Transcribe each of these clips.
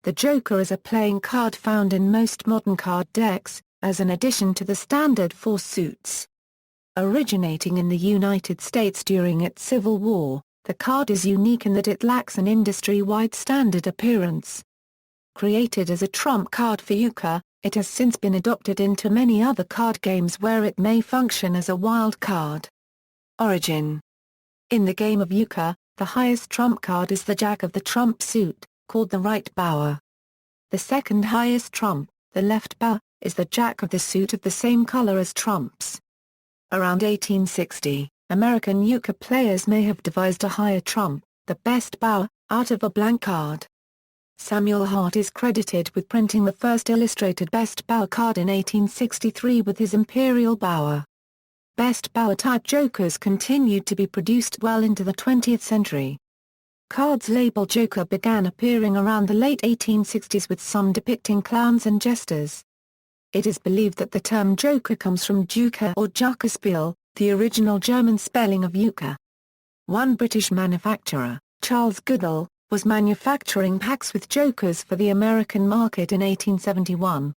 the Joker is a playing card found in most modern card decks, as an addition to the standard 4 suits. Originating in the United States during its Civil War, the card is unique in that it lacks an industry-wide standard appearance. Created as a trump card for Euchre, it has since been adopted into many other card games where it may function as a wild card. Origin. In the game of Euchre, the highest trump card is the jack of the trump suit, called the right bower. The second highest trump, the left bower, is the jack of the suit of the same color as trumps. Around 1860, American Euchre players may have devised a higher trump, the best bower, out of a blank card. Samuel Hart is credited with printing the first illustrated best bower card in 1863 with his imperial bower. Best bower type jokers continued to be produced well into the 20th century. Cards labeled Joker began appearing around the late 1860s with some depicting clowns and jesters. It is believed that the term Joker comes from Euchre or Juckerspiel, the original German spelling of Euchre. One British manufacturer, Charles Goodall, was manufacturing packs with Jokers for the American market in 1871.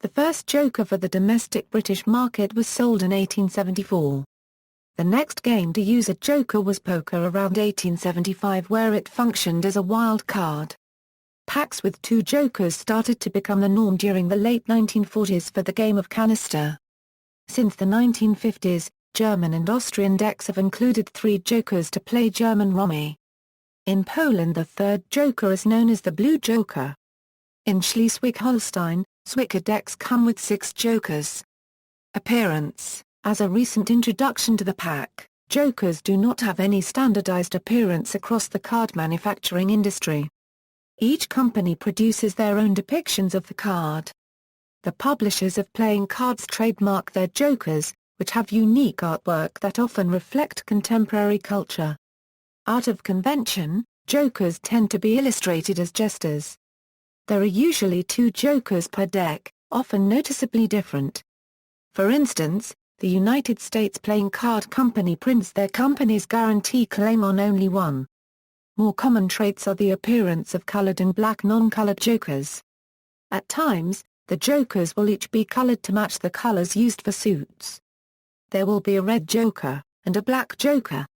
The first Joker for the domestic British market was sold in 1874. The next game to use a Joker was poker around 1875 where it functioned as a wild card. Packs with 2 Jokers started to become the norm during the late 1940s for the game of canister. Since the 1950s, German and Austrian decks have included 3 Jokers to play German Rummy. In Poland the third Joker is known as the Blue Joker. In Schleswig-Holstein, Zwicker decks come with 6 Jokers. Appearance. As a recent introduction to the pack, Jokers do not have any standardized appearance across the card manufacturing industry. Each company produces their own depictions of the card. The publishers of playing cards trademark their Jokers, which have unique artwork that often reflect contemporary culture. Out of convention, Jokers tend to be illustrated as jesters. There are usually 2 Jokers per deck, often noticeably different. For instance, the United States Playing Card Company prints their company's guarantee claim on only 1. More common traits are the appearance of colored and black non-colored Jokers. At times, the Jokers will each be colored to match the colors used for suits. There will be a red Joker, and a black Joker.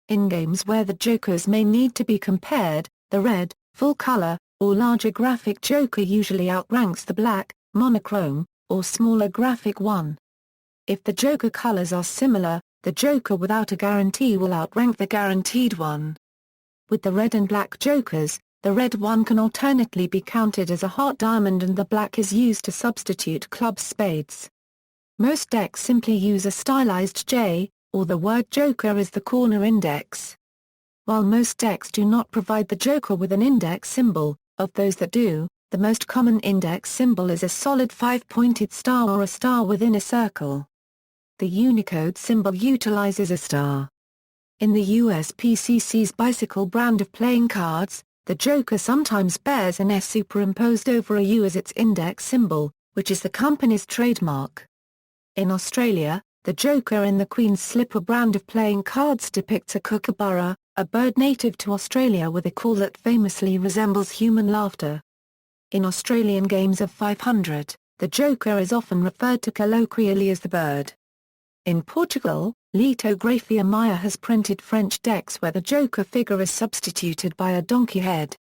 In games where the Jokers may need to be compared, the red, full-color, or larger graphic Joker usually outranks the black, monochrome, or smaller graphic one. If the Joker colors are similar, the Joker without a guarantee will outrank the guaranteed one. With the red and black Jokers, the red one can alternately be counted as a heart diamond and the black is used to substitute clubs spades. Most decks simply use a stylized J, or the word Joker as the corner index. While most decks do not provide the Joker with an index symbol, of those that do, the most common index symbol is a solid 5-pointed star or a star within a circle. The Unicode symbol utilizes a star. In the USPCC's Bicycle brand of playing cards, the Joker sometimes bears an S superimposed over a U as its index symbol, which is the company's trademark. In Australia, the Joker in the Queen's Slipper brand of playing cards depicts a kookaburra, a bird native to Australia with a call that famously resembles human laughter. In Australian games of 500, the Joker is often referred to colloquially as the bird. In Portugal, Litografia Maya has printed French decks where the Joker figure is substituted by a donkey head.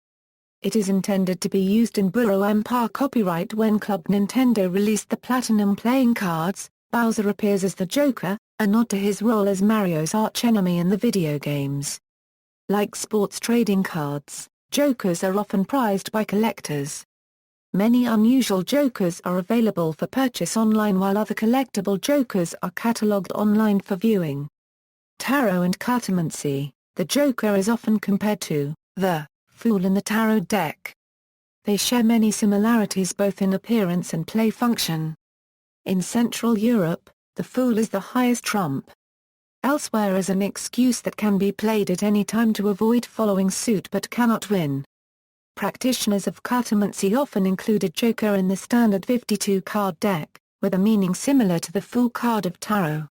It is intended to be used in Burro Empire copyright. When Club Nintendo released the Platinum playing cards, Bowser appears as the Joker, a nod to his role as Mario's archenemy in the video games. Like sports trading cards, Jokers are often prized by collectors. Many unusual Jokers are available for purchase online while other collectible Jokers are catalogued online for viewing. Tarot and Cartomancy. The Joker is often compared to the Fool in the Tarot deck. They share many similarities both in appearance and play function. In Central Europe, the Fool is the highest trump. Elsewhere is an excuse that can be played at any time to avoid following suit but cannot win. Practitioners of cartomancy often include a Joker in the standard 52-card deck, with a meaning similar to the Fool card of Tarot.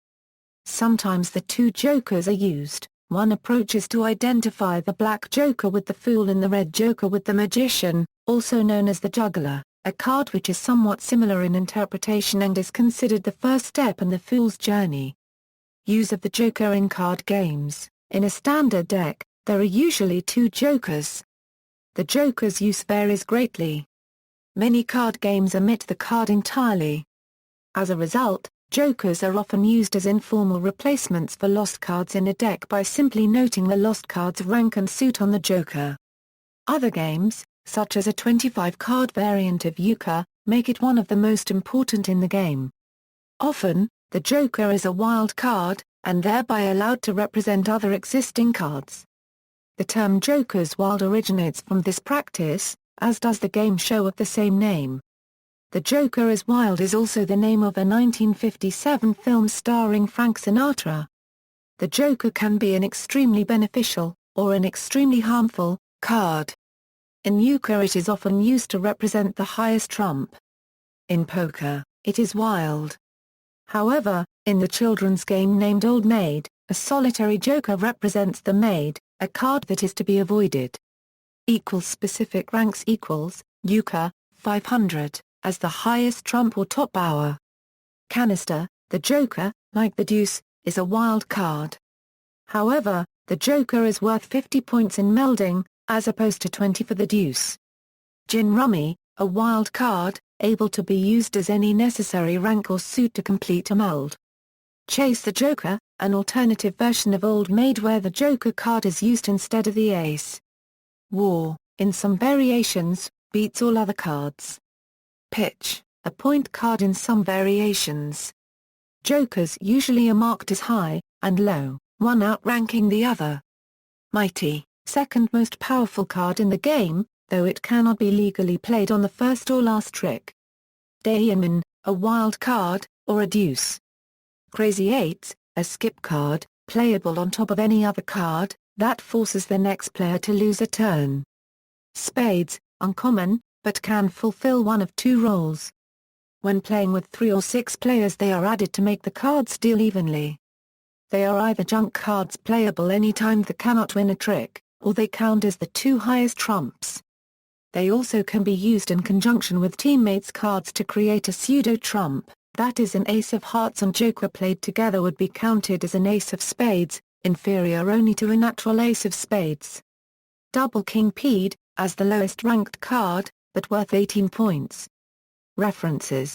Sometimes the 2 Jokers are used, One approach is to identify the black joker with the fool and the red joker with the magician, also known as the juggler, a card which is somewhat similar in interpretation and is considered the first step in the fool's journey. Use of the joker in card games. In a standard deck, there are usually 2 jokers. The joker's use varies greatly. Many card games omit the card entirely. As a result, jokers are often used as informal replacements for lost cards in a deck by simply noting the lost card's rank and suit on the joker. Other games, such as a 25-card variant of Euchre, make it one of the most important in the game. Often, the joker is a wild card, and thereby allowed to represent other existing cards. The term joker's wild originates from this practice, as does the game show of the same name. The Joker is Wild is also the name of a 1957 film starring Frank Sinatra. The Joker can be an extremely beneficial, or an extremely harmful, card. In Euchre it is often used to represent the highest trump. In poker, it is wild. However, in the children's game named Old Maid, a solitary joker represents the maid, a card that is to be avoided. Specific ranks Euchre, 500, as the highest trump or top bower. Canister, the joker, like the deuce, is a wild card. However, the joker is worth 50 points in melding, as opposed to 20 for the deuce. Gin Rummy, a wild card, able to be used as any necessary rank or suit to complete a meld. Chase the Joker, an alternative version of Old Maid where the Joker card is used instead of the ace. War, in some variations, beats all other cards. Pitch, a point card in some variations. Jokers usually are marked as high, and low, one outranking the other. Mighty, second most powerful card in the game, though it cannot be legally played on the first or last trick. Diamond, a wild card, or a deuce. Crazy Eights, a skip card, playable on top of any other card, that forces the next player to lose a turn. Spades, uncommon, but can fulfill one of 2 roles. When playing with 3 or 6 players they are added to make the cards deal evenly. They are either junk cards playable any time they cannot win a trick, or they count as the 2 highest trumps. They also can be used in conjunction with teammates' cards to create a pseudo-trump, that is an ace of hearts and joker played together would be counted as an ace of spades, inferior only to a natural ace of spades. Double King Pied, as the lowest ranked card, but worth 18 points. References